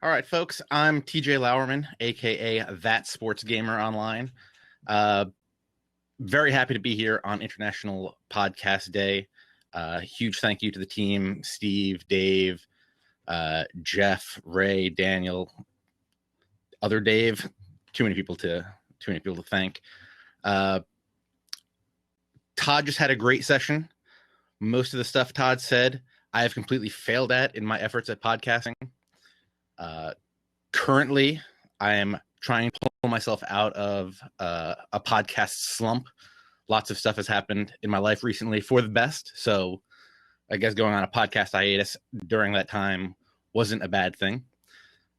All right, folks, I'm TJ Lauerman, aka ThatSportsGamer online. Uh, very happy to be here on International Podcast Day. Huge thank you to the team, Steve, Dave, Jeff, Ray, Daniel, other Dave. Too many people to thank. Todd just had a great session. Most of the stuff Todd said, I have completely failed at in my efforts at podcasting. Currently, I am trying to pull myself out of a podcast slump. Lots of stuff has happened in my life recently for the best. So I guess going on a podcast hiatus during that time wasn't a bad thing.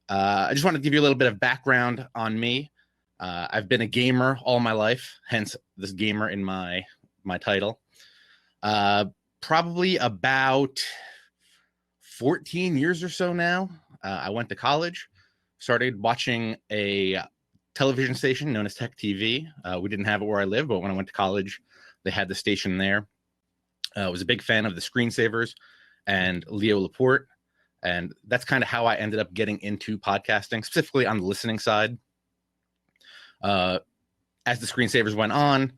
I just want to give you a little bit of background on me. I've been a gamer all my life, hence this gamer in my title. Probably about 14 years or so now. I went to college, started watching a television station known as Tech TV. We didn't have it where I live, but when I went to college, they had the station there. I was a big fan of the Screensavers and Leo Laporte, and that's kind of how I ended up getting into podcasting, specifically on the listening side. As the Screensavers went on,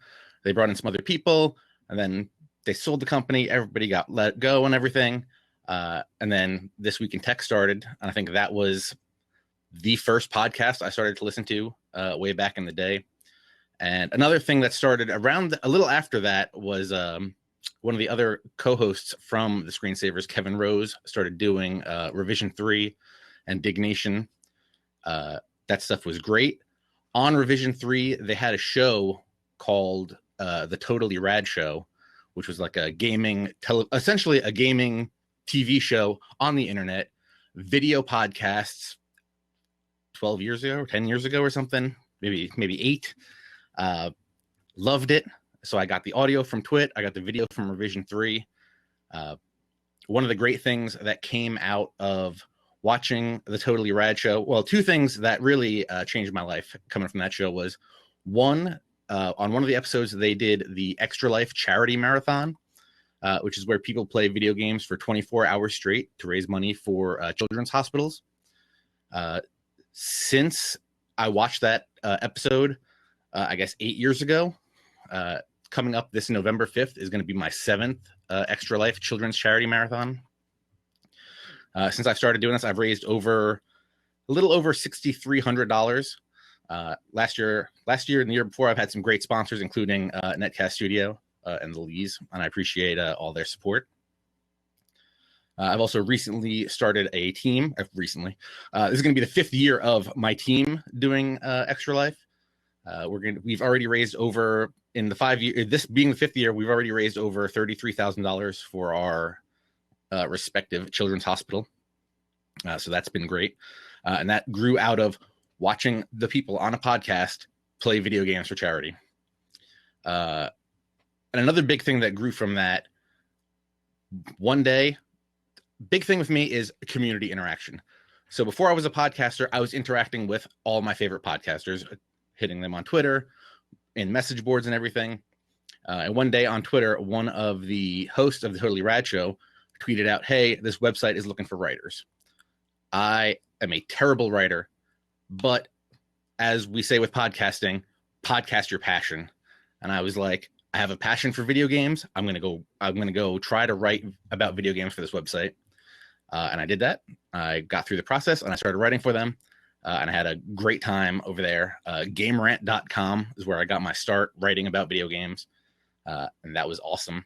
they brought in some other people, and then they sold the company. Everybody got let go and everything. And then This Week in Tech started, and I think that was the first podcast I started to listen to way back in the day. And another thing that started around a little after that was one of the other co-hosts from the Screensavers, Kevin Rose, started doing Revision 3 and Dignation. That stuff was great. On Revision 3, they had a show called The Totally Rad Show, which was like a essentially a gaming TV show on the internet, video podcasts 12 years ago or 10 years ago or something, maybe 8. Loved it. So I got the audio from Twit. I got the video from Revision 3. One of the great things that came out of watching the Totally Rad Show, well, two things that really changed my life coming from that show was, one, on one of the episodes, they did the Extra Life charity marathon, which is where people play video games for 24 hours straight to raise money for children's hospitals. Since I watched that episode, I guess 8 years ago, coming up this November 5th is going to be my 7th Extra Life Children's Charity Marathon. Since I've started doing this, I've raised a little over $6,300. Last year and the year before, I've had some great sponsors, including Netcast Studio and the Lees, and I appreciate all their support. I've also recently started a team. This is going to be the 5th year of my team doing Extra Life. We've already raised over, in the 5 years, this being the 5th year, we've already raised over $33,000 for our respective children's hospital. So that's been great. And that grew out of watching the people on a podcast play video games for charity. And another big thing that grew from that, one day, big thing with me is community interaction. So before I was a podcaster, I was interacting with all my favorite podcasters, hitting them on Twitter, in message boards and everything. And one day on Twitter, one of the hosts of the Totally Rad Show tweeted out, "Hey, this website is looking for writers." I am a terrible writer, but as we say with podcasting, podcast your passion. And I was like, I have a passion for video games. I'm gonna go try to write about video games for this website. And I did that. I got through the process and I started writing for them. And I had a great time over there. GameRant.com is where I got my start writing about video games. And that was awesome.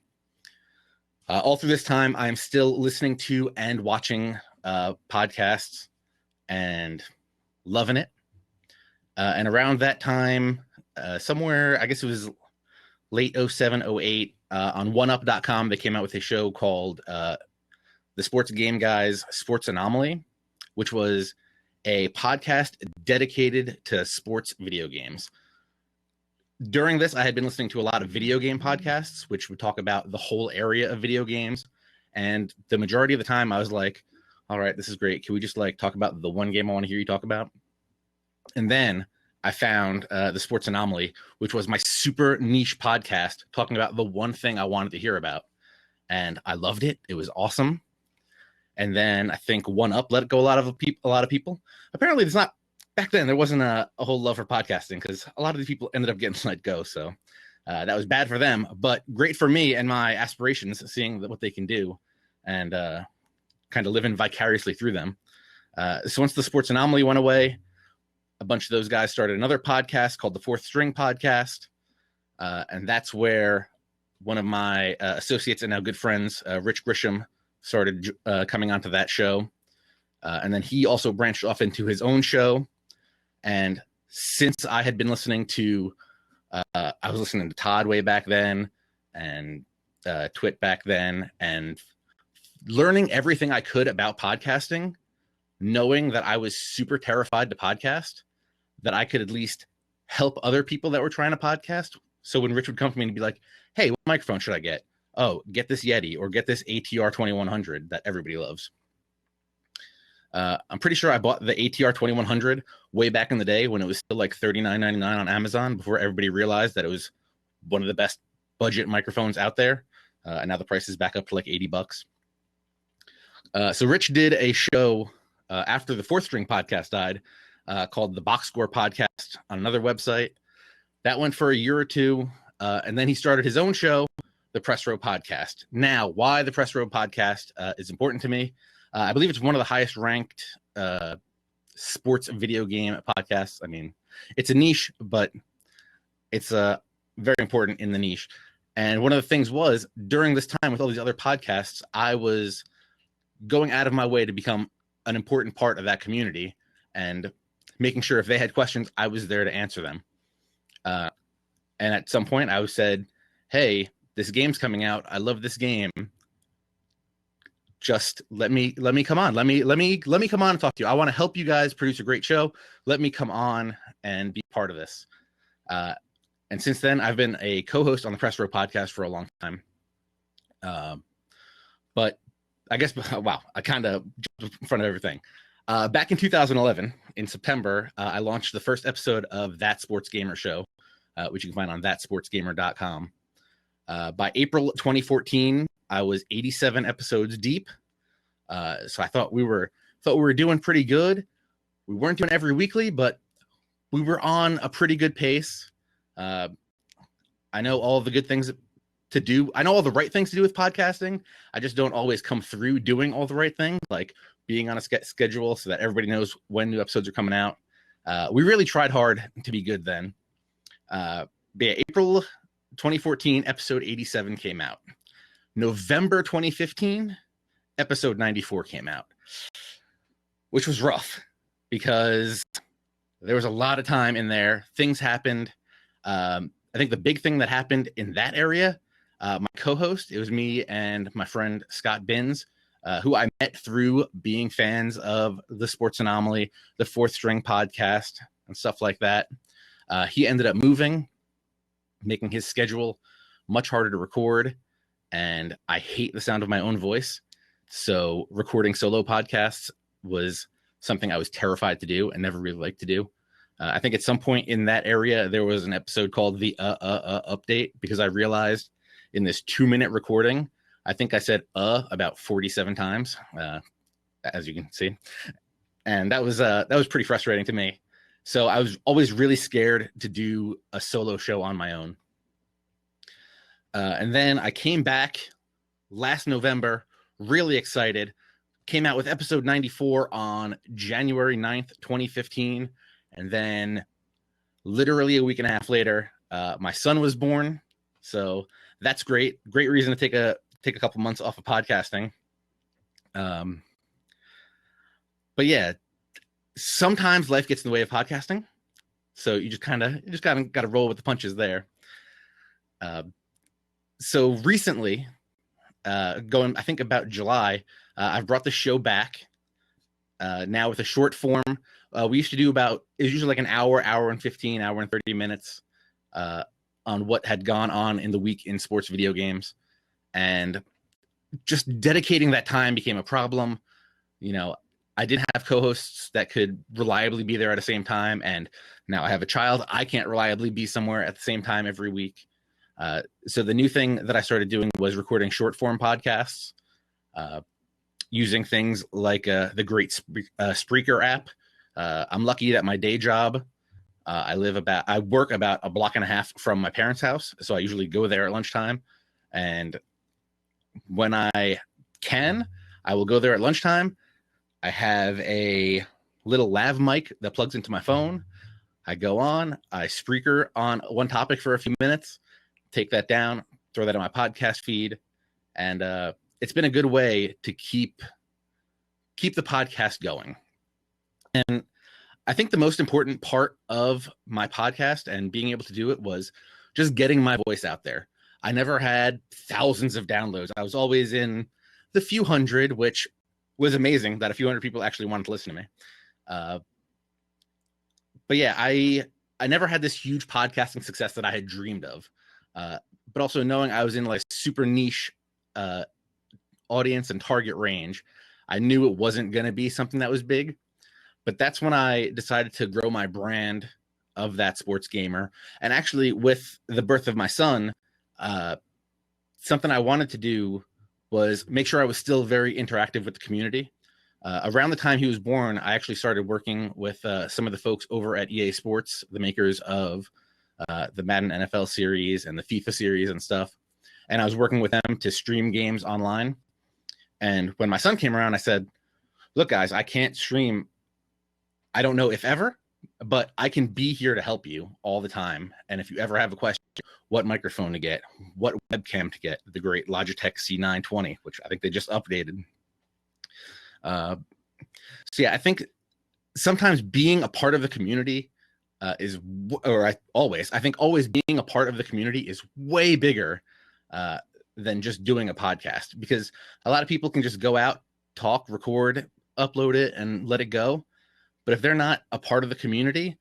All through this time, I'm still listening to and watching podcasts and loving it. And around that time, somewhere, I guess it was late 07, 08, on OneUp.com, they came out with a show called The Sports Game Guys Sports Anomaly, which was a podcast dedicated to sports video games. During this, I had been listening to a lot of video game podcasts, which would talk about the whole area of video games. And the majority of the time, I was like, all right, this is great. Can we just talk about the one game I want to hear you talk about? And then I found the Sports Anomaly, which was my super niche podcast talking about the one thing I wanted to hear about. And I loved it. It was awesome. And then I think One Up let go a lot of people. Apparently, there's not back then. There wasn't a whole love for podcasting because a lot of these people ended up getting let go. So that was bad for them, but great for me and my aspirations, seeing what they can do and kind of living vicariously through them. So once the Sports Anomaly went away, a bunch of those guys started another podcast called the Fourth String Podcast. And that's where one of my associates and now good friends, Rich Grisham, started coming onto that show. And then he also branched off into his own show. And since I had been listening to, I was listening to Todd way back then and Twit back then, and learning everything I could about podcasting, knowing that I was super terrified to podcast, that I could at least help other people that were trying to podcast. So when Rich would come to me and be like, hey, what microphone should I get? Oh, get this Yeti or get this ATR 2100 that everybody loves. I'm pretty sure I bought the ATR 2100 way back in the day when it was still like $39.99 on Amazon before everybody realized that it was one of the best budget microphones out there. And now the price is back up to like $80. So Rich did a show after the Fourth String Podcast died called the Box Score Podcast on another website. That went for a year or two. And then he started his own show, the Press Row Podcast. Now, why the Press Row Podcast is important to me. I believe it's one of the highest ranked sports video game podcasts. I mean, it's a niche, but it's very important in the niche. And one of the things was during this time with all these other podcasts, I was going out of my way to become an important part of that community and making sure if they had questions, I was there to answer them. And at some point I said, hey, this game's coming out. I love this game. Just let me come on. Let me come on and talk to you. I want to help you guys produce a great show. Let me come on and be part of this. And since then, I've been a co-host on the Press Row Podcast for a long time. But I guess, wow, I kind of jumped in front of everything. Back in 2011, in September, I launched the first episode of That Sports Gamer Show, which you can find on thatsportsgamer.com. By April 2014, I was 87 episodes deep. So I thought we were doing pretty good. We weren't doing every weekly, but we were on a pretty good pace. I know all the good things to do. I know all the right things to do with podcasting. I just don't always come through doing all the right things, like being on a schedule so that everybody knows when new episodes are coming out. We really tried hard to be good then. But yeah, April 2014, episode 87 came out. November 2015, episode 94 came out, which was rough because there was a lot of time in there. Things happened. I think the big thing that happened in that area, my co-host, it was me and my friend Scott Binns, who I met through being fans of the Sports Anomaly, the Fourth String Podcast, and stuff like that. He ended up moving, making his schedule much harder to record. And I hate the sound of my own voice. So recording solo podcasts was something I was terrified to do and never really liked to do. I think at some point in that area, there was an episode called the update, because I realized in this 2-minute recording, I think I said about 47 times, as you can see. And that was pretty frustrating to me. So I was always really scared to do a solo show on my own. And then I came back last November, really excited, came out with episode 94 on January 9th, 2015. And then literally a week and a half later, my son was born. So that's great. Great reason to take a couple months off of podcasting. But yeah, sometimes life gets in the way of podcasting. So you just kind of got to roll with the punches there. So recently, going, I think about July, I've brought the show back now with a short form. We used to do it was usually like an hour and 15, hour and 30 minutes on what had gone on in the week in sports video games. And just dedicating that time became a problem. You know, I didn't have co-hosts that could reliably be there at the same time. And now I have a child. I can't reliably be somewhere at the same time every week. So the new thing that I started doing was recording short form podcasts. using things like the great Spreaker app. I'm lucky that my day job, I work about a block and a half from my parents' house, so I usually go there at lunchtime. And when I can, I will go there at lunchtime. I have a little lav mic that plugs into my phone. I go on, I Spreaker on one topic for a few minutes, take that down, throw that on my podcast feed, and it's been a good way to keep the podcast going. And I think the most important part of my podcast and being able to do it was just getting my voice out there. I never had thousands of downloads. I was always in the few hundred, which was amazing that a few hundred people actually wanted to listen to me. But yeah, I never had this huge podcasting success that I had dreamed of. But also knowing I was in like super niche audience and target range, I knew it wasn't going to be something that was big. But that's when I decided to grow my brand of That Sports Gamer. And actually, with the birth of my son, something I wanted to do was make sure I was still very interactive with the community. Around the time he was born, I actually started working with some of the folks over at EA Sports, the makers of the Madden NFL series and the FIFA series and stuff. And I was working with them to stream games online. And when my son came around, I said, look, guys, I can't stream. I don't know if ever, but I can be here to help you all the time. And if you ever have a question, what microphone to get, what webcam to get, the great Logitech C920, which I think they just updated. So yeah, I think sometimes being a part of the community always being a part of the community is way bigger than just doing a podcast, because a lot of people can just go out, talk, record, upload it, and let it go. But if they're not a part of the community,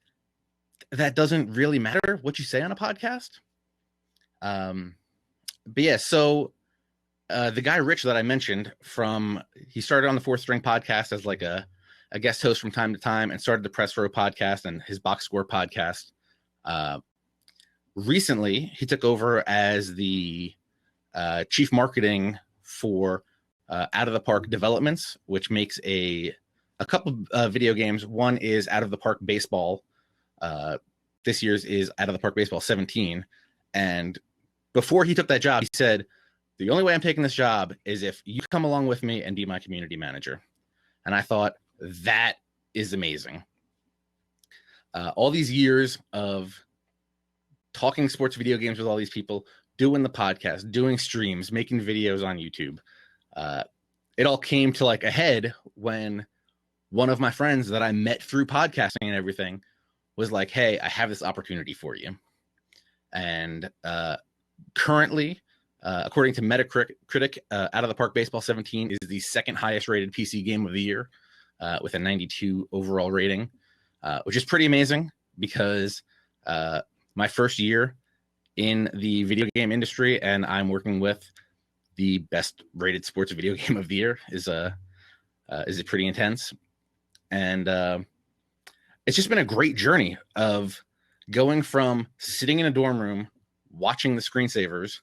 that doesn't really matter what you say on a podcast. But yeah, so the guy Rich that I mentioned he started on the Fourth String podcast as like a guest host from time to time, and started the Press Row podcast and his Box Score podcast. Recently, he took over as the chief marketing for Out of the Park Developments, which makes a couple of video games. One is Out of the Park Baseball. This year's is Out of the Park Baseball 17. And before he took that job, he said, the only way I'm taking this job is if you come along with me and be my community manager. And I thought, that is amazing. All these years of talking sports video games with all these people, doing the podcast, doing streams, making videos on YouTube. It all came to like a head when one of my friends that I met through podcasting and everything was like, hey, I have this opportunity for you. And currently, according to Metacritic, Out of the Park Baseball 17 is the second highest rated PC game of the year with a 92 overall rating, which is pretty amazing because my first year in the video game industry, and I'm working with the best rated sports video game of the year, is pretty intense. And it's just been a great journey of going from sitting in a dorm room watching the screensavers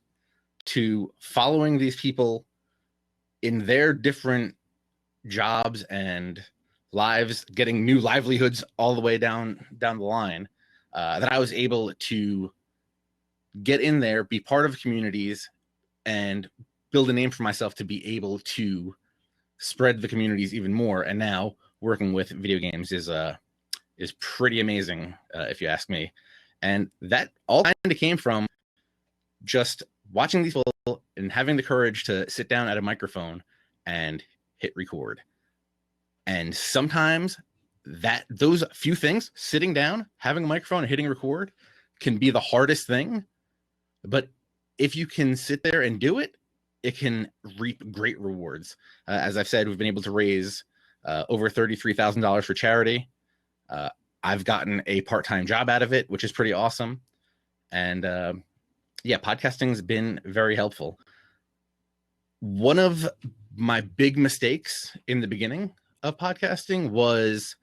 to following these people in their different jobs and lives, getting new livelihoods all the way down the line, that I was able to get in there, be part of communities, and build a name for myself to be able to spread the communities even more. And now working with video games is pretty amazing, if you ask me. And that all kind of came from just watching these people and having the courage to sit down at a microphone and hit record. And sometimes those few things, sitting down, having a microphone and hitting record, can be the hardest thing. But if you can sit there and do it, it can reap great rewards. As I've said, we've been able to raise over $33,000 for charity. I've gotten a part-time job out of it, which is pretty awesome. And yeah, podcasting's been very helpful. One of my big mistakes in the beginning of podcasting was,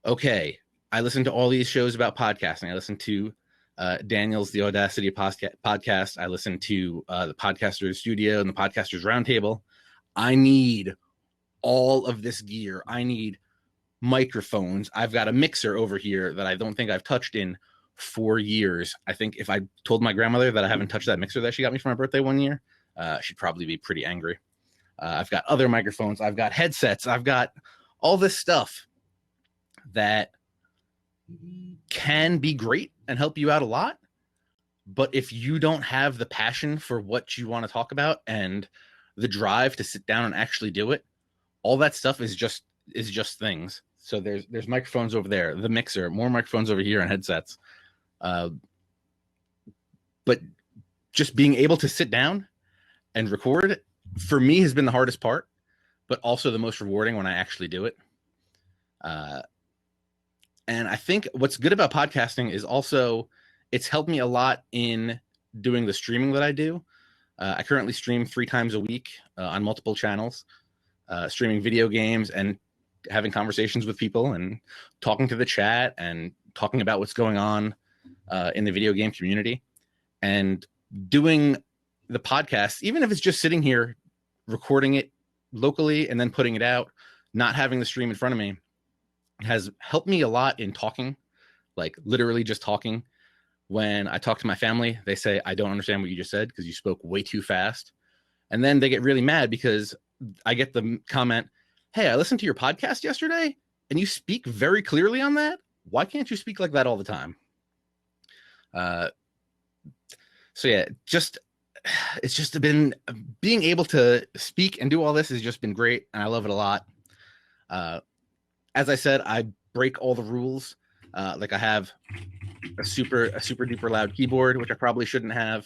okay, I listened to all these shows about podcasting. I listened to Daniel's The Audacity podcast. I listened to the Podcasters Studio and the Podcasters Roundtable. I need all of this gear. I need microphones. I've got a mixer over here that I don't think I've touched in 4 years. I think if I told my grandmother that I haven't touched that mixer that she got me for my birthday one year, she'd probably be pretty angry. I've got other microphones. I've got headsets. I've got all this stuff that can be great and help you out a lot. But if you don't have the passion for what you want to talk about and the drive to sit down and actually do it, all that stuff is just things. So there's microphones over there, the mixer, more microphones over here, and headsets. But just being able to sit down and record, for me, has been the hardest part, but also the most rewarding when I actually do it. And I think what's good about podcasting is also it's helped me a lot in doing the streaming that I do. I currently stream 3 times a week on multiple channels, streaming video games and having conversations with people and talking to the chat and talking about what's going on in the video game community. And doing the podcast, even if it's just sitting here recording it locally and then putting it out, not having the stream in front of me, has helped me a lot in talking, like literally just talking. When I talk to my family, they say, I don't understand what you just said because you spoke way too fast. And then they get really mad because I get the comment, hey, I listened to your podcast yesterday and you speak very clearly on that. Why can't you speak like that all the time? So yeah, it's just been being able to speak and do all this has just been great. And I love it a lot. As I said, I break all the rules. Like I have a super duper loud keyboard, which I probably shouldn't have.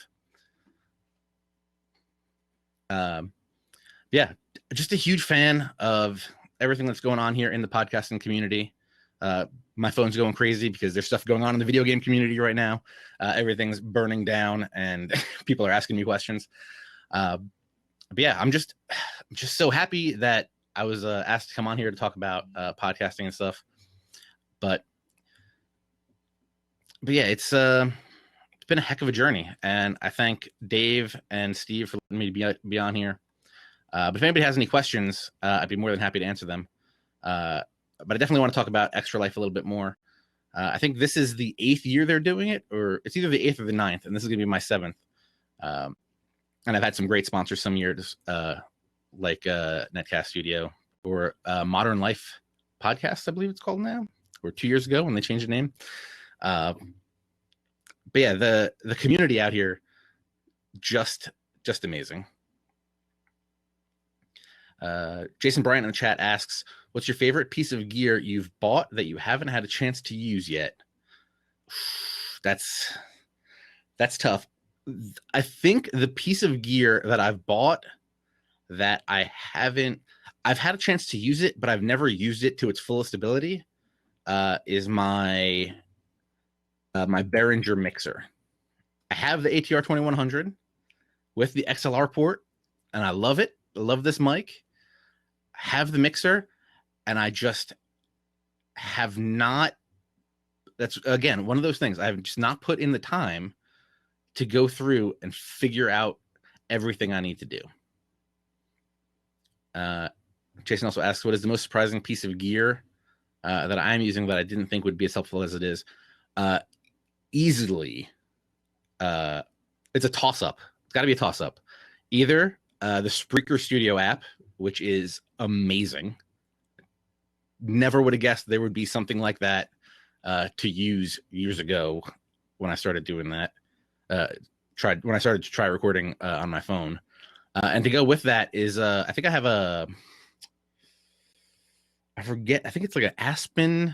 Yeah, just a huge fan of everything that's going on here in the podcasting community. My phone's going crazy because there's stuff going on in the video game community right now. Everything's burning down and people are asking me questions. But yeah, I'm just so happy that I was asked to come on here to talk about podcasting and stuff. But yeah, it's been a heck of a journey, and I thank Dave and Steve for letting me be on here. But if anybody has any questions, I'd be more than happy to answer them. But I definitely want to talk about Extra Life a little bit more. I think this is the 8th year they're doing it, or it's either the 8th or the 9th, and this is going to be my 7th. And I've had some great sponsors some years, like Netcast Studio or Modern Life Podcast, I believe it's called now, or 2 years ago when they changed the name. But yeah, the community out here, just amazing. Jason Bryant in the chat asks, what's your favorite piece of gear you've bought that you haven't had a chance to use yet? That's tough. I think the piece of gear that I've bought that I've had a chance to use it, but I've never used it to its fullest ability, is my Behringer mixer. I have the ATR 2100 with the XLR port, and I love it. I love this mic. I have the mixer, and I just have not. That's, again, one of those things. I have just not put in the time to go through and figure out everything I need to do. Jason also asks, what is the most surprising piece of gear that I'm using that I didn't think would be as helpful as it is? Easily, it's a toss-up. It's got to be a toss-up. Either the Spreaker Studio app, which is amazing. Never would have guessed there would be something like that to use years ago when I started doing that. When I started to try recording on my phone. And to go with that is, I think I have I think it's like an Aspen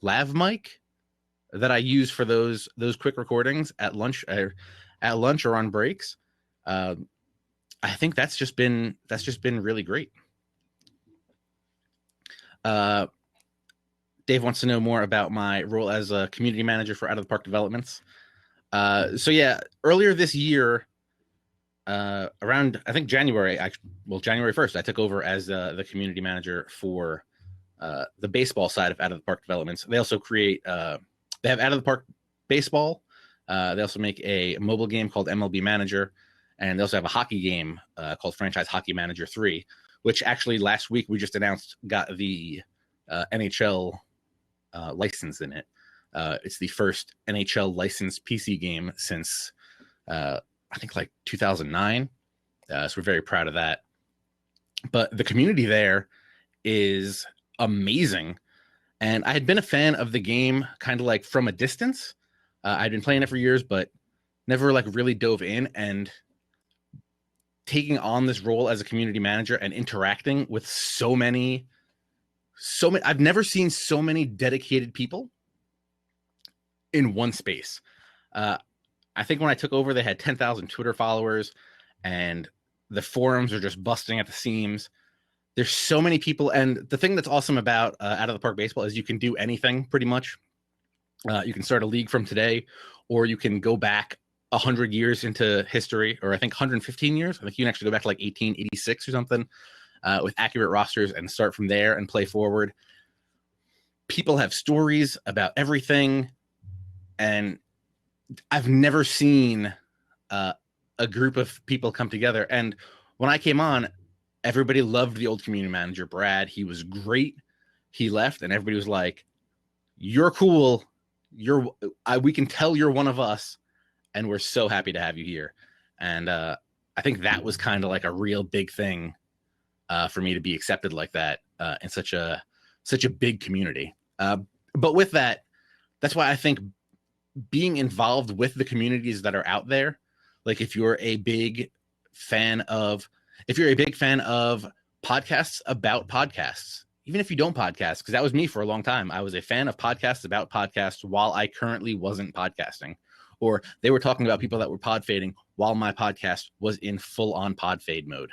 lav mic that I use for those quick recordings at lunch or on breaks. I think that's just been really great. Dave wants to know more about my role as a community manager for Out of the Park Developments. So yeah, earlier this year, around I think January 1st, I took over as the community manager for the baseball side of Out of the Park Developments. They also create they have Out of the Park Baseball. They also make a mobile game called MLB Manager, and they also have a hockey game called Franchise Hockey Manager 3, which actually last week we just announced got the NHL license in it. It's the first NHL licensed PC game since I think like 2009. So we're very proud of that. But the community there is amazing. And I had been a fan of the game kind of like from a distance. I'd been playing it for years, but never like really dove in. And taking on this role as a community manager and interacting with so many, I've never seen so many dedicated people in one space. I think when I took over, they had 10,000 Twitter followers, and the forums are just busting at the seams. There's so many people, and the thing that's awesome about Out of the Park Baseball is you can do anything pretty much. You can start a league from today, or you can go back 100 years into history, or I think 115 years. I think you can actually go back to like 1886 or something with accurate rosters and start from there and play forward. People have stories about everything, and I've never seen a group of people come together. And when I came on, everybody loved the old community manager, Brad. He was great. He left, and everybody was like, "You're cool. We can tell you're one of us, and we're so happy to have you here." And I think that was kind of like a real big thing for me to be accepted like that in such a big community. But with that, that's why I think being involved with the communities that are out there, like if you're a big fan of podcasts about podcasts, even if you don't podcast, because that was me for a long time. I was a fan of podcasts about podcasts while I currently wasn't podcasting, or they were talking about people that were pod fading while my podcast was in full on pod fade mode.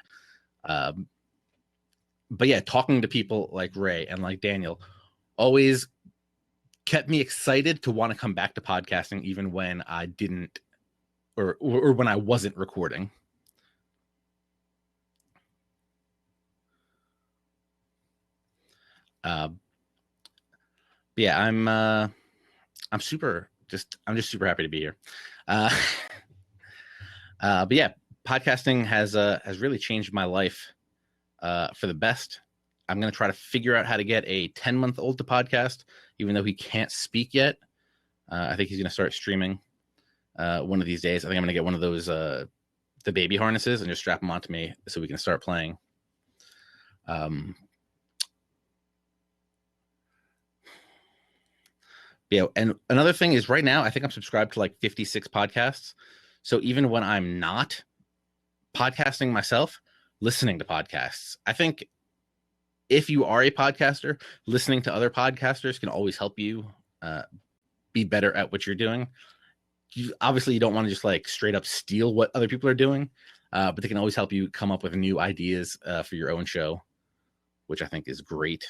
But yeah, talking to people like Ray and like Daniel always kept me excited to want to come back to podcasting, even when I didn't, or when I wasn't recording. Yeah, I'm just super happy to be here. But yeah, podcasting has really changed my life for the best. I'm going to try to figure out how to get a 10-month-old to podcast, even though he can't speak yet. I think he's going to start streaming one of these days. I think I'm going to get one of those the baby harnesses and just strap them onto me so we can start playing. Yeah, and another thing is right now I think I'm subscribed to like 56 podcasts. So even when I'm not podcasting myself, listening to podcasts, I think if you are a podcaster, listening to other podcasters can always help you be better at what you're doing. Obviously, you don't want to just like straight up steal what other people are doing, but they can always help you come up with new ideas for your own show, which I think is great.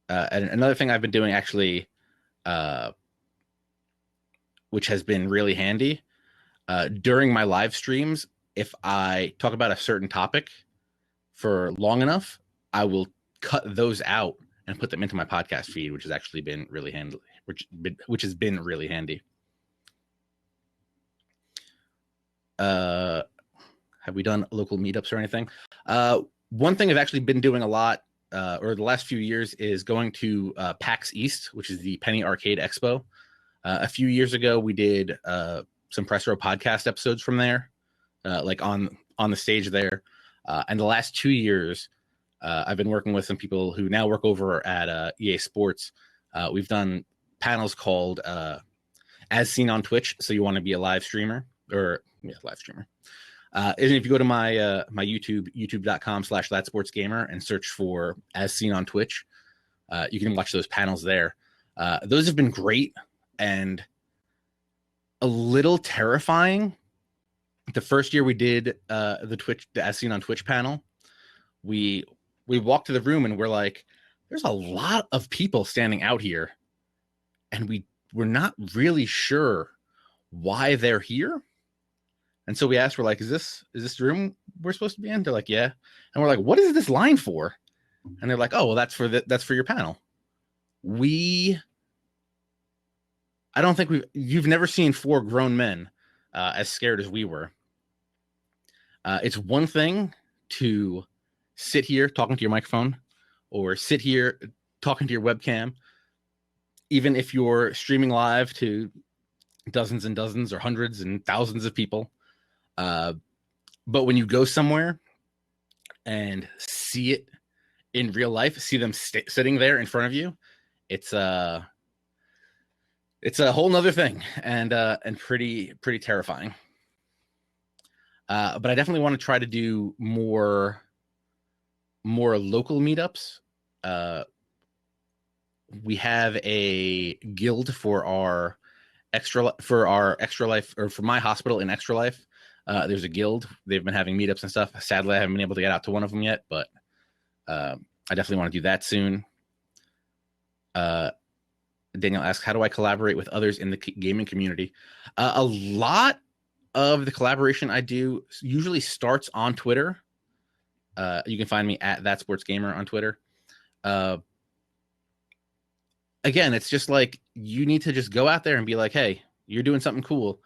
And another thing I've been doing actually, which has been really handy, during my live streams, if I talk about a certain topic for long enough, I will cut those out and put them into my podcast feed, which has actually been really handy. Which has been really handy. Have we done local meetups or anything? One thing I've actually been doing a lot, or the last few years, is going to PAX East, which is the Penny Arcade Expo. A few years ago, we did some Press Row podcast episodes from there, like on the stage there. And the last 2 years, I've been working with some people who now work over at EA Sports. We've done panels called As Seen on Twitch. So you want to be a live streamer, or live streamer. And if you go to my my YouTube, youtube.com/ThatSportsGamer, and search for As Seen on Twitch, you can watch those panels there. Those have been great and a little terrifying. The first year we did the As Seen on Twitch panel, we walked to the room and we're like, there's a lot of people standing out here, and we're not really sure why they're here. And so we asked, we're like, is this the room we're supposed to be in? They're like, yeah. And we're like, what is this line for? And they're like, oh, well, that's for your panel. I don't think you've never seen 4 grown men as scared as we were. It's one thing to sit here talking to your microphone or sit here talking to your webcam, even if you're streaming live to dozens and dozens or hundreds and thousands of people. But when you go somewhere and see it in real life, see them sitting there in front of you, it's a whole nother thing, and pretty terrifying. But I definitely want to try to do more local meetups. We have a guild for our extra life, or for my hospital in Extra Life. There's a guild. They've been having meetups and stuff. Sadly, I haven't been able to get out to one of them yet, but I definitely want to do that soon. Daniel asks, how do I collaborate with others in the gaming community? A lot of the collaboration I do usually starts on Twitter. You can find me at ThatSportsGamer on Twitter. Again, it's just like, you need to just go out there and be like, hey, you're doing something cool.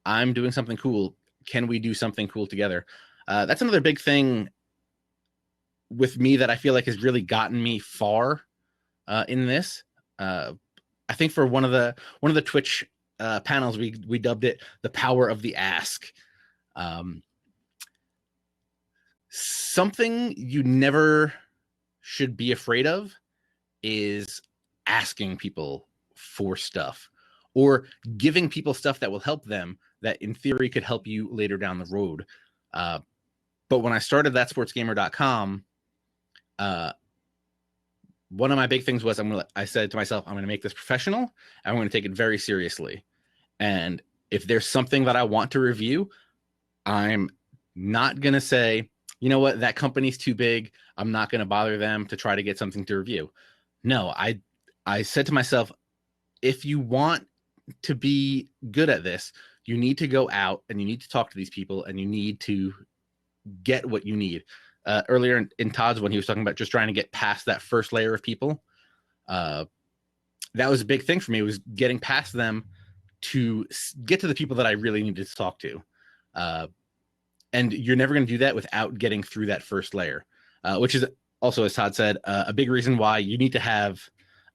I'm doing something cool. Can we do something cool together? That's another big thing with me that I feel like has really gotten me far in this. I think for one of the Twitch panels, we dubbed it the power of the ask. Something you never should be afraid of is asking people for stuff, or giving people stuff that will help them, that in theory could help you later down the road. But when I started ThatSportsGamer.com, one of my big things was, I said to myself, I'm going to make this professional, and I'm going to take it very seriously. And if there's something that I want to review, I'm not going to say, you know what, that company's too big, I'm not going to bother them to try to get something to review. No, I said to myself, if you want to be good at this, you need to go out and you need to talk to these people, and you need to get what you need. Earlier in Todd's, when he was talking about just trying to get past that first layer of people, that was a big thing for me, was getting past them to get to the people that I really needed to talk to. And you're never going to do that without getting through that first layer, which is also, as Todd said, a big reason why you need to have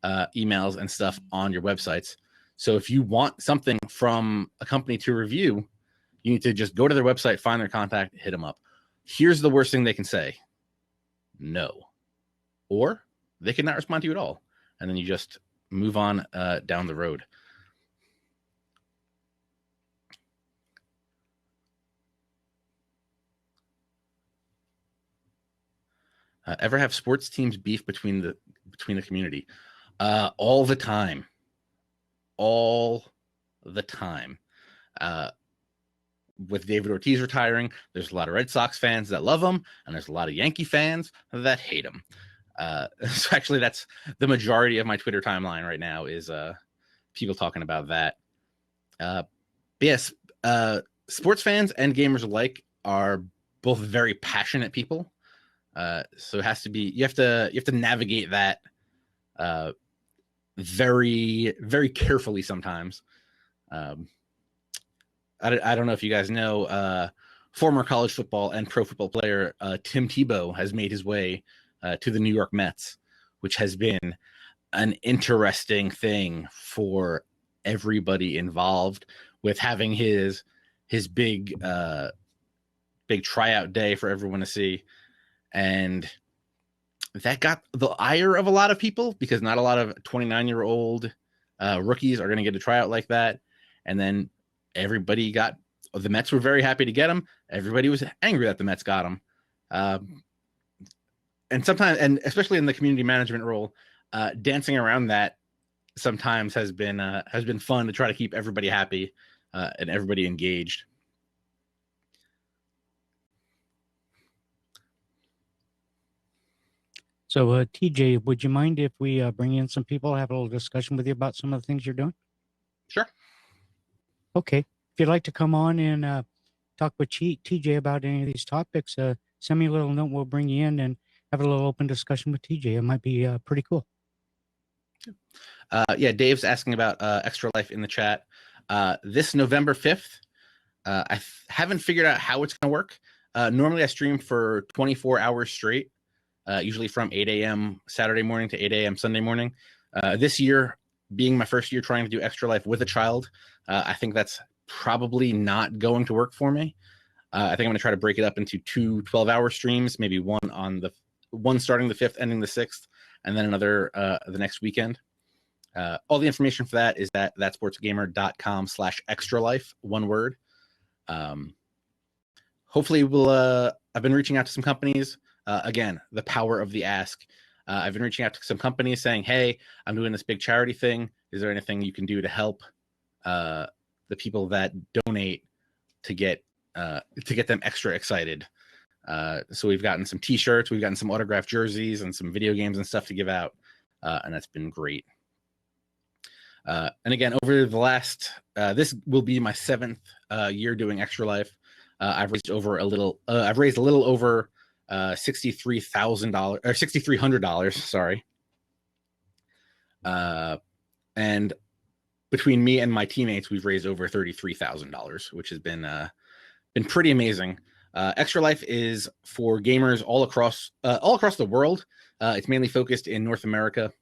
emails and stuff on your websites. So if you want something from a company to review, you need to just go to their website, find their contact, hit them up. Here's the worst thing they can say: no. Or they can not respond to you at all. And then you just move on down the road. Ever have sports teams beef between the community? All the time. All the time. With David Ortiz retiring, there's a lot of Red Sox fans that love him, and there's a lot of Yankee fans that hate him. So actually, that's the majority of my Twitter timeline right now, is people talking about that. Yes, sports fans and gamers alike are both very passionate people. So it has to be, you have to navigate that very, very carefully sometimes. I don't know if you guys know, former college football and pro football player Tim Tebow has made his way to the New York Mets, which has been an interesting thing for everybody involved, with having his big tryout day for everyone to see. And that got the ire of a lot of people, because not a lot of 29-year-old rookies are going to get a tryout like that. And then the Mets were very happy to get him. Everybody was angry that the Mets got him. And sometimes, and especially in the community management role, dancing around that sometimes has been fun, to try to keep everybody happy and everybody engaged. So, TJ, would you mind if we bring in some people, have a little discussion with you about some of the things you're doing? Sure. Okay. If you'd like to come on and talk with TJ about any of these topics, send me a little note. We'll bring you in and have a little open discussion with TJ. It might be pretty cool. Yeah, Dave's asking about Extra Life in the chat. This November 5th, I haven't figured out how it's going to work. Normally I stream for 24 hours straight, usually from 8 a.m. Saturday morning to 8 a.m. Sunday morning. This year, being my first year trying to do Extra Life with a child, I think that's probably not going to work for me. I think I'm going to try to break it up into 2 12-hour streams, maybe one starting the 5th, ending the 6th, and then another the next weekend. All the information for that is at thatsportsgamer.com/extralife, one word. Hopefully I've been reaching out to some companies. Again, the power of the ask. I've been reaching out to some companies saying, hey, I'm doing this big charity thing. Is there anything you can do to help the people that donate to get them extra excited? So we've gotten some t-shirts, we've gotten some autographed jerseys and some video games and stuff to give out. And that's been great. And again, over the last, this will be my 7th year doing Extra Life. I've raised a little over $63,000 or $6,300. Sorry. And between me and my teammates, we've raised over $33,000, which has been pretty amazing. Extra Life is for gamers all across the world. It's mainly focused in North America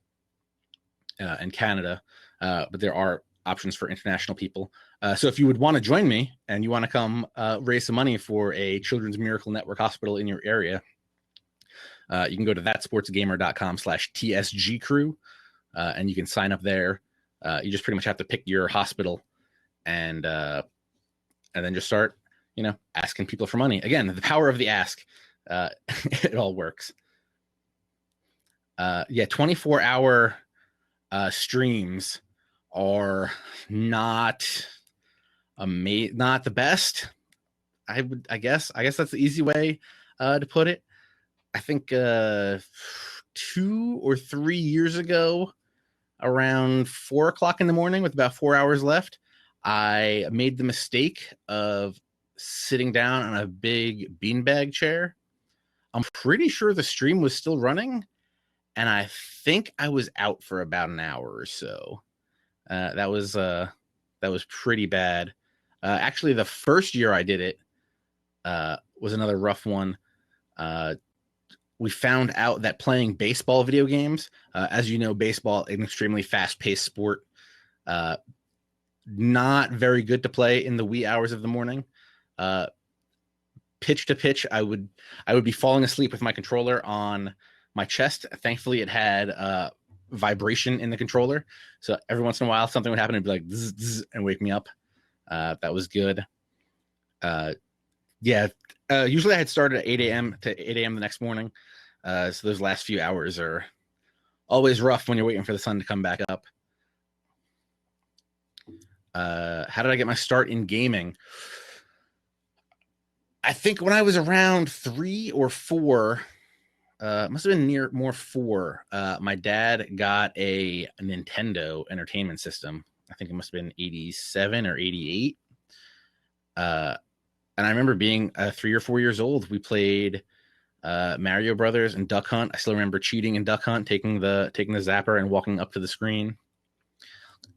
and Canada, but there are options for international people. So if you would want to join me and you want to come raise some money for a Children's Miracle Network hospital in your area, you can go to thatsportsgamer.com/TSG crew, and you can sign up there. You just pretty much have to pick your hospital and then just start, asking people for money. Again, the power of the ask. It all works. 24-hour streams are not the best. I guess that's the easy way to put it. I think 2 or 3 years ago, around 4 o'clock in the morning with about 4 hours left, I made the mistake of sitting down on a big beanbag chair. I'm pretty sure the stream was still running, and I think I was out for about an hour or so. That was pretty bad. Actually, the first year I did it was another rough one. We found out that playing baseball video games, as you know, baseball, an extremely fast-paced sport, not very good to play in the wee hours of the morning. Pitch to pitch, I would be falling asleep with my controller on my chest. Thankfully, it had vibration in the controller, so every once in a while something would happen and be like zzz, zzz, and wake me up. That was good. Usually I had started at 8 a.m. to 8 a.m. the next morning, so those last few hours are always rough when you're waiting for the sun to come back up. How did I get my start in gaming? I think when I was around 3 or 4, must have been more 4. My dad got a Nintendo Entertainment System. I think it must have been 87 or 88. And I remember being 3 or 4 years old. We played Mario Brothers and Duck Hunt. I still remember cheating in Duck Hunt, taking the zapper and walking up to the screen.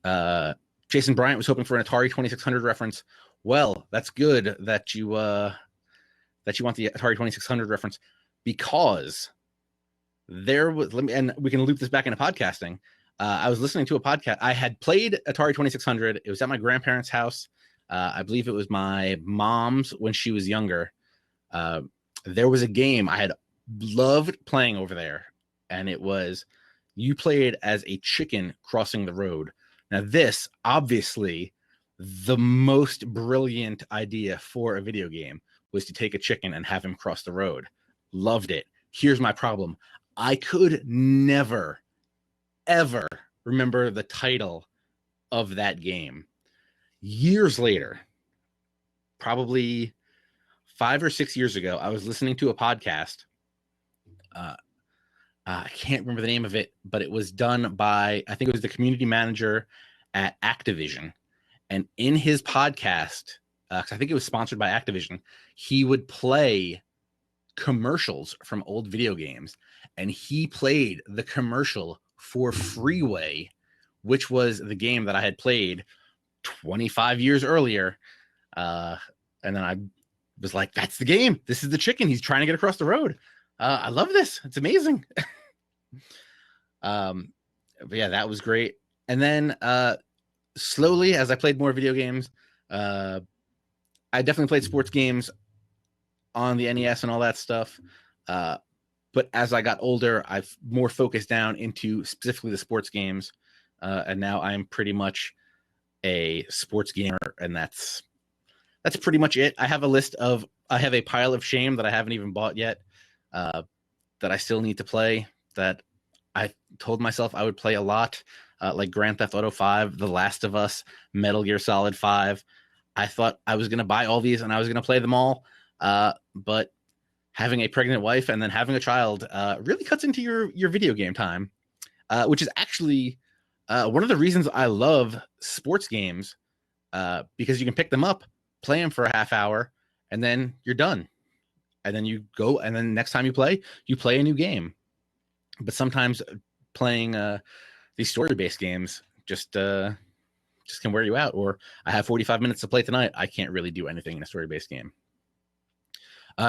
Jason Bryant was hoping for an Atari 2600 reference. Well, that's good that you want the Atari 2600 reference, because there was, and we can loop this back into podcasting. I was listening to a podcast. I had played Atari 2600. It was at my grandparents' house. I believe it was my mom's when she was younger. There was a game I had loved playing over there, and it was, you played as a chicken crossing the road. Now, this, obviously, the most brilliant idea for a video game was to take a chicken and have him cross the road. Loved it. Here's my problem. I could never, ever remember the title of that game. Years later, probably 5 or 6 years ago, I was listening to a podcast. I can't remember the name of it, but it was done by, I think it was the community manager at Activision. And in his podcast, I think it was sponsored by Activision, he would play commercials from old video games. And he played the commercial for Freeway, which was the game that I had played 25 years earlier. And then I was like, that's the game. This is the chicken. He's trying to get across the road. I love this. It's amazing. But yeah, that was great. And then slowly, as I played more video games, I definitely played sports games on the NES and all that stuff. But as I got older, I've more focused down into specifically the sports games. And now I'm pretty much a sports gamer, and that's pretty much it. I have a pile of shame that I haven't even bought yet, that I still need to play, that I told myself I would play a lot, like Grand Theft Auto 5, The Last of Us, Metal Gear Solid 5. I thought I was going to buy all these and I was going to play them all. But having a pregnant wife and then having a child really cuts into your video game time, which is actually one of the reasons I love sports games, because you can pick them up, play them for a half hour, and then you're done. And then you go, and then next time you play a new game. But sometimes playing these story-based games just can wear you out. Or I have 45 minutes to play tonight. I can't really do anything in a story-based game.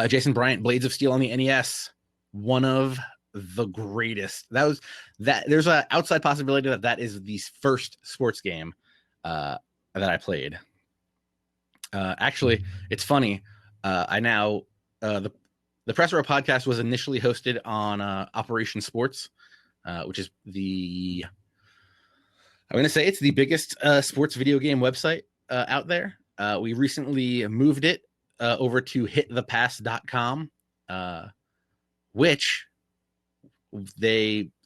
Jason Bryant, Blades of Steel on the NES, one of the greatest. There's an outside possibility that is the first sports game that I played. Actually, it's funny. I now the Press Row podcast was initially hosted on Operation Sports, which is I'm going to say it's the biggest sports video game website out there. We recently moved it over to hitthepass.com, which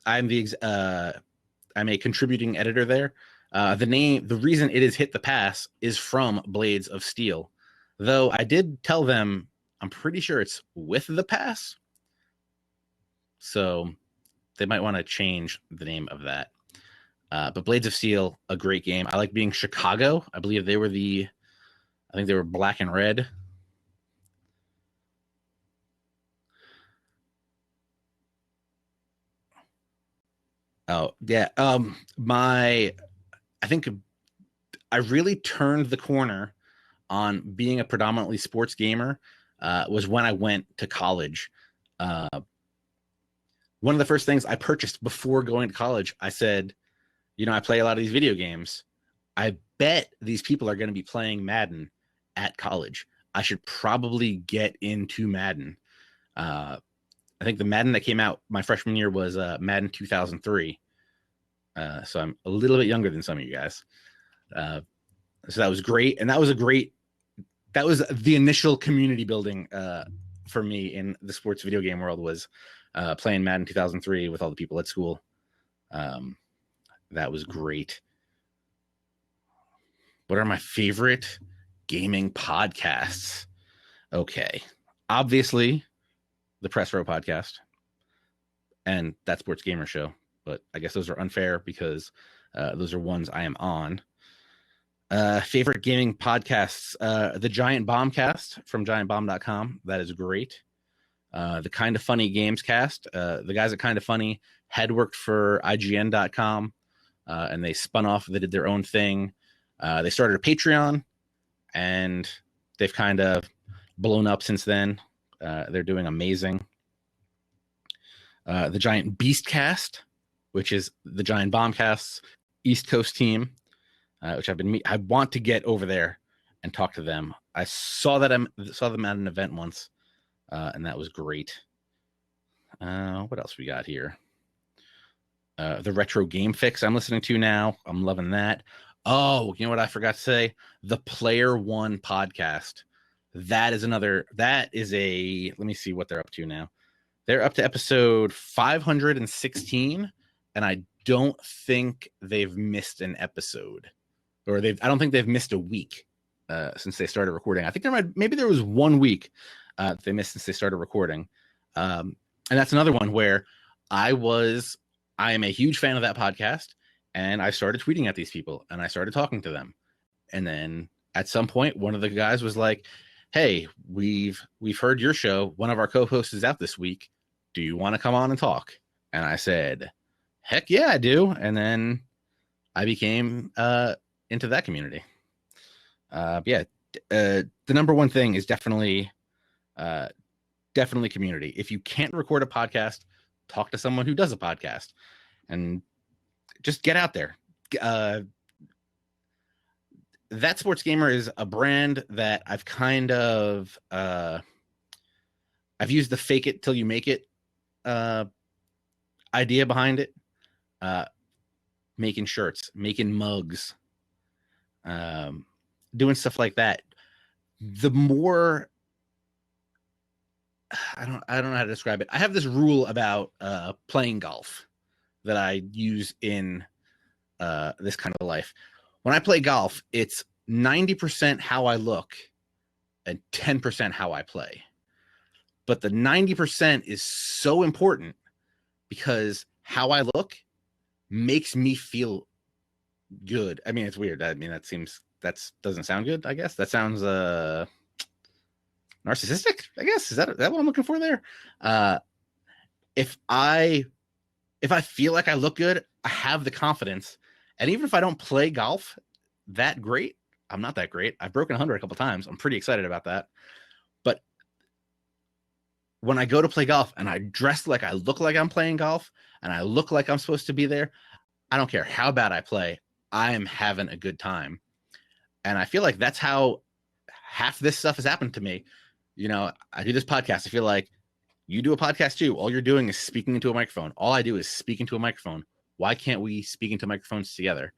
I'm a contributing editor there. The reason it is Hit the Pass is from Blades of Steel, though I did tell them I'm pretty sure it's with the pass, so they might want to change the name of that. But Blades of Steel, a great game. I like being Chicago. I believe they were I think they were black and red. Oh yeah. I think I really turned the corner on being a predominantly sports gamer was when I went to college. One of the first things I purchased before going to college, I said, I play a lot of these video games. I bet these people are going to be playing Madden at college. I should probably get into Madden. I think the Madden that came out my freshman year was Madden 2003. So I'm a little bit younger than some of you guys. So that was great. And that was the initial community building for me in the sports video game world, was playing Madden 2003 with all the people at school. That was great. What are my favorite gaming podcasts? Okay. Obviously, the Press Row podcast and That Sports Gamer Show, but I guess those are unfair because those are ones I am on. Favorite gaming podcasts, the Giant Bombcast from giantbomb.com. That is great. The Kind of Funny Games Cast. The guys at Kind of Funny had worked for IGN.com, and they spun off. They did their own thing. They started a Patreon, and they've kind of blown up since then. They're doing amazing. The Giant Beast Cast, which is the Giant Bombcast's East Coast team, which I want to get over there and talk to them. I saw them at an event once, and that was great. What else we got here? The Retro Game Fix I'm listening to now. I'm loving that. Oh, you know what I forgot to say? The Player One podcast. Let me see what they're up to now. They're up to episode 516, and I don't think they've missed an episode, or I don't think they've missed a week since they started recording. I think maybe there was 1 week they missed since they started recording. And that's another one where I am a huge fan of that podcast, and I started tweeting at these people and I started talking to them. And then at some point, one of the guys was like, "Hey, we've heard your show. One of our co-hosts is out this week. Do you want to come on and talk?" And I said, "Heck yeah, I do." And then I became into that community. The number one thing is definitely Definitely community. If you can't record a podcast, talk to someone who does a podcast, and just get out there. That Sports Gamer is a brand that I've kind of I've used the fake it till you make it idea behind it. Making shirts, making mugs, doing stuff like that. The more I don't know how to describe it. I have this rule about playing golf that I use in this kind of life. When I play golf, it's 90% how I look and 10% how I play. But the 90% is so important because how I look makes me feel good. I mean, it's weird. I mean, that doesn't sound good, I guess. That sounds narcissistic, I guess. Is that what I'm looking for there? If I feel like I look good, I have the confidence. And even if I don't play golf that great, I'm not that great. I've broken 100 a couple times. I'm pretty excited about that. But when I go to play golf and I dress like I look like I'm playing golf and I look like I'm supposed to be there, I don't care how bad I play. I'm having a good time. And I feel like that's how half this stuff has happened to me. You know, I do this podcast. I feel like you do a podcast too. All you're doing is speaking into a microphone. All I do is speak into a microphone. Why can't we speak into microphones together?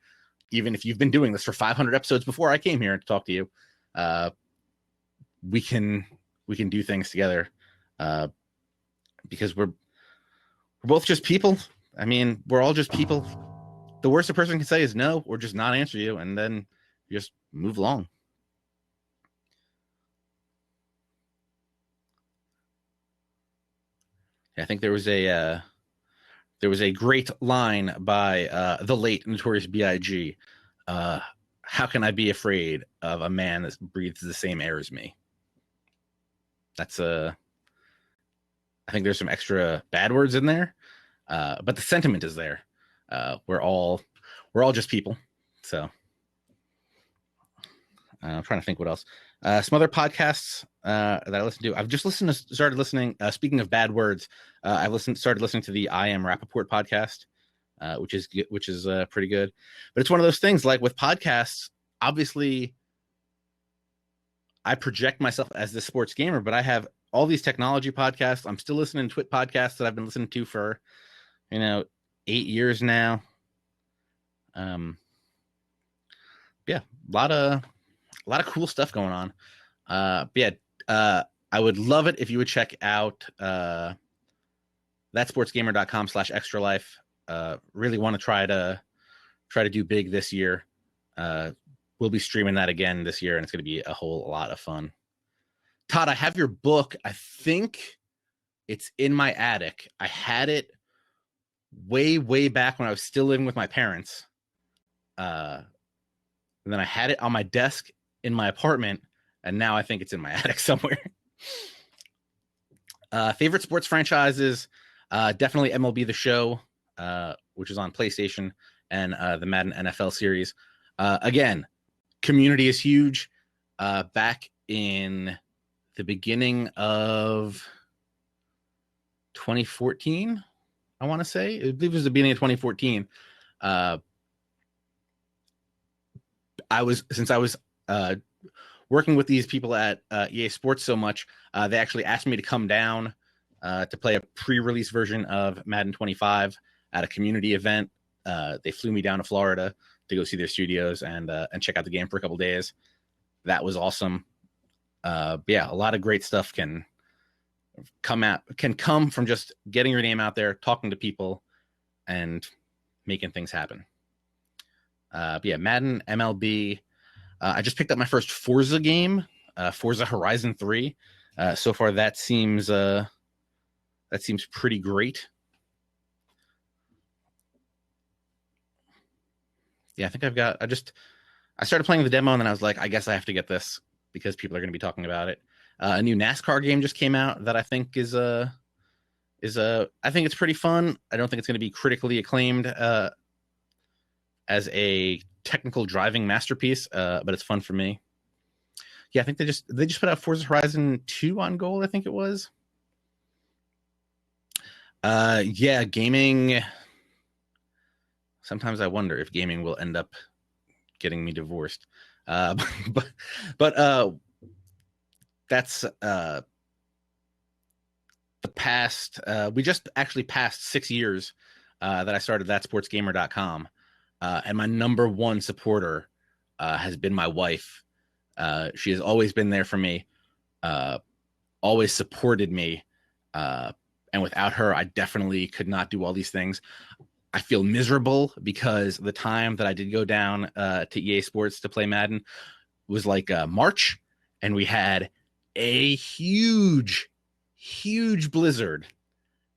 Even if you've been doing this for 500 episodes before I came here to talk to you, we can do things together because we're both just people. I mean, we're all just people. The worst a person can say is no, or just not answer you, and then you just move along. I think there was a great line by the late Notorious B.I.G. How can I be afraid of a man that breathes the same air as me? That's I think there's some extra bad words in there, but the sentiment is there. We're all just people. So I'm trying to think what else. Some other podcasts that I listen to. I've just started listening. Speaking of bad words, I've started listening to the I Am Rappaport podcast, which is pretty good. But it's one of those things, like with podcasts, obviously I project myself as the sports gamer, but I have all these technology podcasts. I'm still listening to Twit podcasts that I've been listening to for 8 years now. Yeah, a lot of cool stuff going on. I would love it if you would check out thatsportsgamer.com/extra life. Really want to try to do big this year. We'll be streaming that again this year, and it's going to be a whole lot of fun. Todd, I have your book. I think it's in my attic. I had it way back when I was still living with my parents. And then I had it on my desk in my apartment, and now I think it's in my attic somewhere. Favorite sports franchises, definitely MLB The Show, which is on PlayStation, and the Madden NFL series. Again, community is huge. Back in the beginning of 2014, I want to say. I believe it was the beginning of 2014. Since I was working with these people at EA Sports so much, they actually asked me to come down to play a pre-release version of Madden 25 at a community event. They flew me down to Florida to go see their studios and check out the game for a couple days. That was awesome. Yeah, a lot of great stuff can come from just getting your name out there, talking to people, and making things happen. Yeah, Madden, MLB. I just picked up my first Forza game, Forza Horizon 3. So far, that seems pretty great. Yeah, I think I started playing the demo, and then I was like, I guess I have to get this because people are going to be talking about it. A new NASCAR game just came out that I think I think it's pretty fun. I don't think it's going to be critically acclaimed as a technical driving masterpiece, but it's fun for me. Yeah, I think they just put out Forza Horizon 2 on Gold, I think it was. Yeah, gaming. Sometimes I wonder if gaming will end up getting me divorced. But that's the past. We just actually passed 6 years that I started ThatSportsGamer.com, and my number one supporter has been my wife. She has always been there for me, always supported me, and without her, I definitely could not do all these things. I feel miserable because the time that I did go down to EA Sports to play Madden was like March, and we had a huge blizzard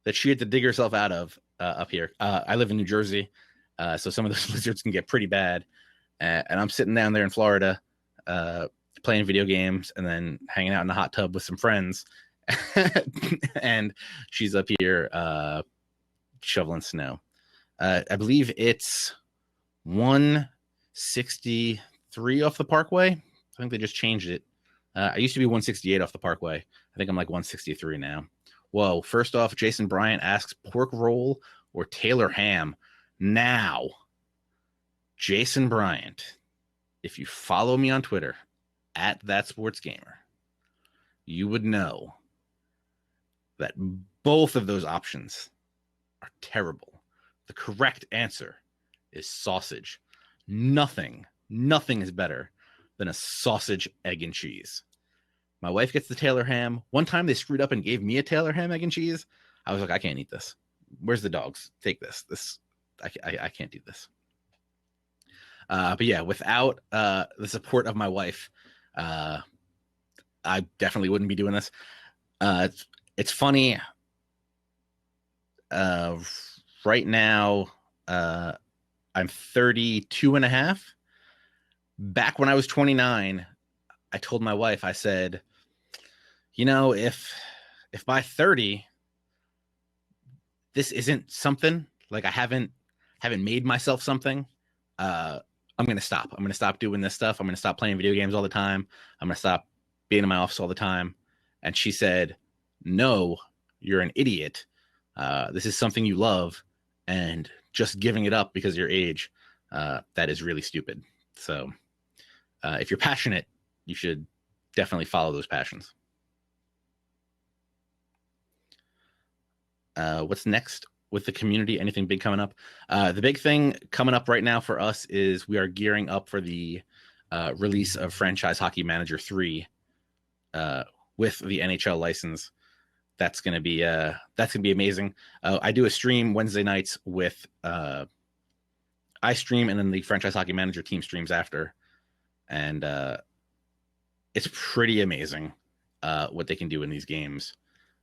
that she had to dig herself out of up here. I live in New Jersey, so some of those blizzards can get pretty bad. And I'm sitting down there in Florida playing video games and then hanging out in a hot tub with some friends. And she's up here shoveling snow. I believe it's 163 off the Parkway. I think they just changed it. I used to be 168 off the Parkway. I think I'm like 163 now. Whoa. First off, Jason Bryant asks pork roll or Taylor ham. Now, Jason Bryant, if you follow me on Twitter at ThatSportsGamer, you would know that both of those options are terrible. The correct answer is sausage. Nothing is better than a sausage, egg, and cheese. My wife gets the Taylor ham. One time they screwed up and gave me a Taylor ham, egg, and cheese. I was like, I can't eat this. Where's the dogs? Take this. I can't do this. But yeah, without the support of my wife, I definitely wouldn't be doing this. It's funny. Right now, I'm 32 and a half. Back when I was 29, I told my wife, I said, you know, if by 30, this isn't something, like I haven't made myself something, I'm going to stop. I'm going to stop doing this stuff. I'm going to stop playing video games all the time. I'm going to stop being in my office all the time. And she said, no, you're an idiot. This is something you love, and just giving it up because of your age, that is really stupid. So if you're passionate, you should definitely follow those passions. What's next with the community? Anything big coming up? The big thing coming up right now for us is we are gearing up for the release of Franchise Hockey Manager 3 with the NHL license. That's gonna be amazing. I do a stream Wednesday nights with I stream, and then the Franchise Hockey Manager team streams after, and it's pretty amazing what they can do in these games.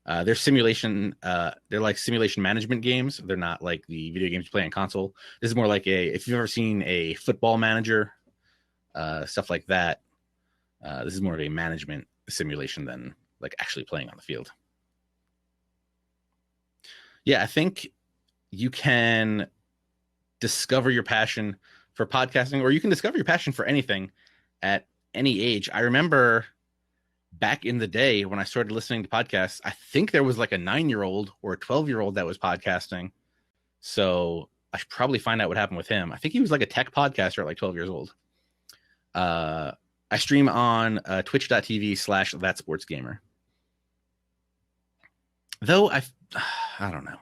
They're simulation. They're like simulation management games. They're not like the video games you play on console. This is more like if you've ever seen a Football Manager, stuff like that. This is more of a management simulation than like actually playing on the field. Yeah, I think you can discover your passion for podcasting, or you can discover your passion for anything at any age. I remember back in the day when I started listening to podcasts, I think there was like a 9-year-old or a 12-year-old that was podcasting. So I should probably find out what happened with him. I think he was like a tech podcaster at like 12 years old. I stream on twitch.tv/ThatSportsGamer. Though I don't know.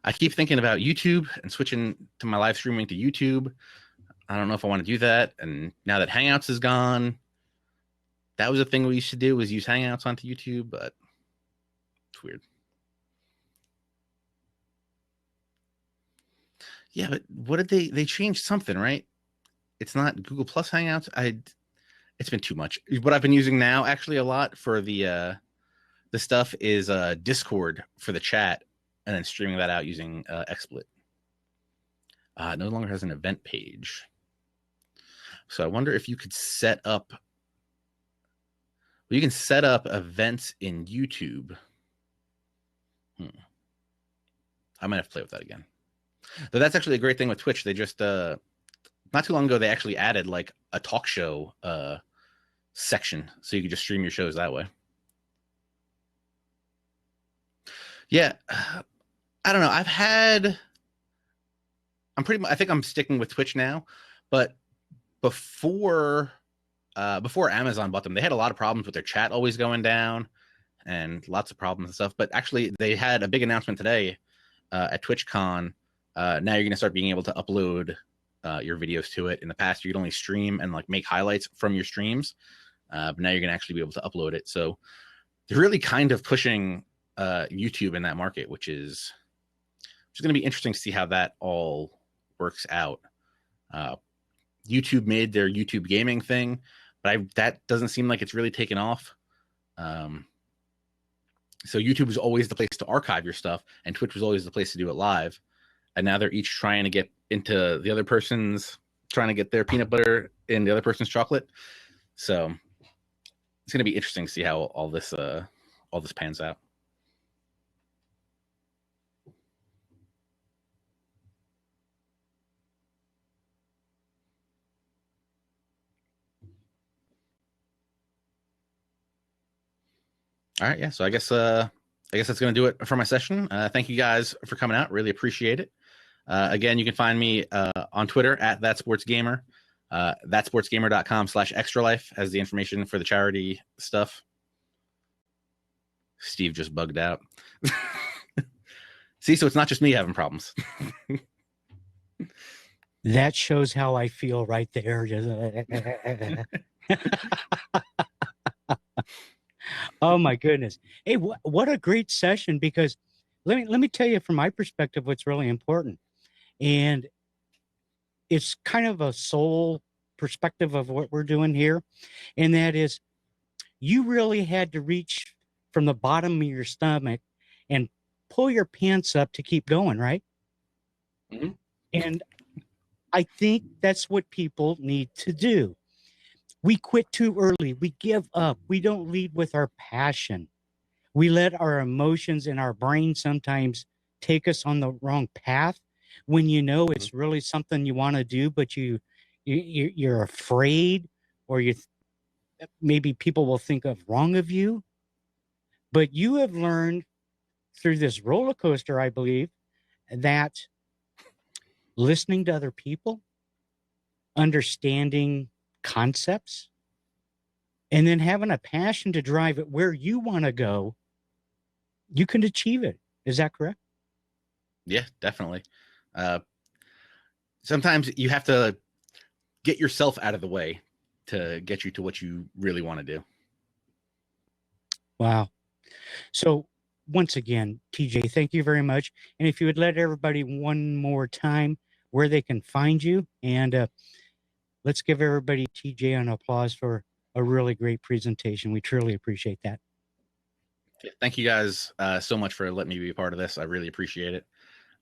I keep thinking about YouTube and switching to my live streaming to YouTube. I don't know if I want to do that. And now that Hangouts is gone, that was a thing we used to do, was use Hangouts onto YouTube, but it's weird. Yeah, but what did they changed something, right? It's not Google Plus Hangouts. It's been too much. What I've been using now actually a lot for the stuff is Discord for the chat, and then streaming that out using XSplit. It no longer has an event page. So I wonder if you could set up. Well, you can set up events in YouTube. I might have to play with that again. But that's actually a great thing with Twitch. They just not too long ago they actually added like a talk show section, so you can just stream your shows that way. Yeah, I don't know. I think I'm sticking with Twitch now, but before Amazon bought them, they had a lot of problems with their chat always going down and lots of problems and stuff. But actually, they had a big announcement today at TwitchCon. Now you're going to start being able to upload your videos to it. In the past, you could only stream and like make highlights from your streams, but now you're going to actually be able to upload it. So they're really kind of pushing YouTube in that market, which is going to be interesting to see how that all works out. YouTube made their YouTube gaming thing, but that doesn't seem like it's really taken off. So YouTube was always the place to archive your stuff, and Twitch was always the place to do it live. And now they're each trying to get into the other person's, trying to get their peanut butter in the other person's chocolate. So it's going to be interesting to see how all this pans out. All right, yeah. So I guess that's going to do it for my session. Thank you guys for coming out. Really appreciate it. Again, you can find me on Twitter at ThatSportsGamer. ThatSportsGamer.com/extralife has the information for the charity stuff. Steve just bugged out. See, so it's not just me having problems. That shows how I feel right there. Oh my goodness. Hey, what a great session, because let me tell you from my perspective what's really important. And it's kind of a soul perspective of what we're doing here. And that is, you really had to reach from the bottom of your stomach and pull your pants up to keep going, right? Mm-hmm. And I think that's what people need to do. We quit too early. We give up. We don't lead with our passion. We let our emotions and our brain sometimes take us on the wrong path when you know it's really something you want to do, but you're afraid, or maybe people will think of wrong of you. But you have learned through this roller coaster, I believe, that listening to other people, understanding concepts, and then having a passion to drive it where you want to go, you can achieve it. Is that correct? Yeah, definitely. Sometimes you have to get yourself out of the way to get you to what you really want to do. Wow. So once again, TJ, thank you very much. And if you would let everybody one more time where they can find you, and let's give everybody, TJ, an applause for a really great presentation. We truly appreciate that. Thank you guys so much for letting me be a part of this. I really appreciate it.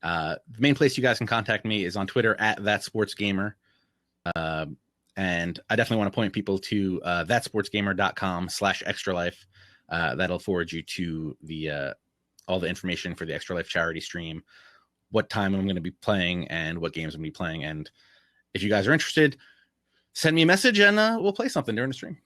The main place you guys can contact me is on Twitter at ThatSportsGamer. And I definitely want to point people to ThatSportsGamer.com/extralife. That'll forward you to the all the information for the Extra Life charity stream, what time I'm going to be playing, and what games I'm going to be playing. And if you guys are interested, send me a message and we'll play something during the stream.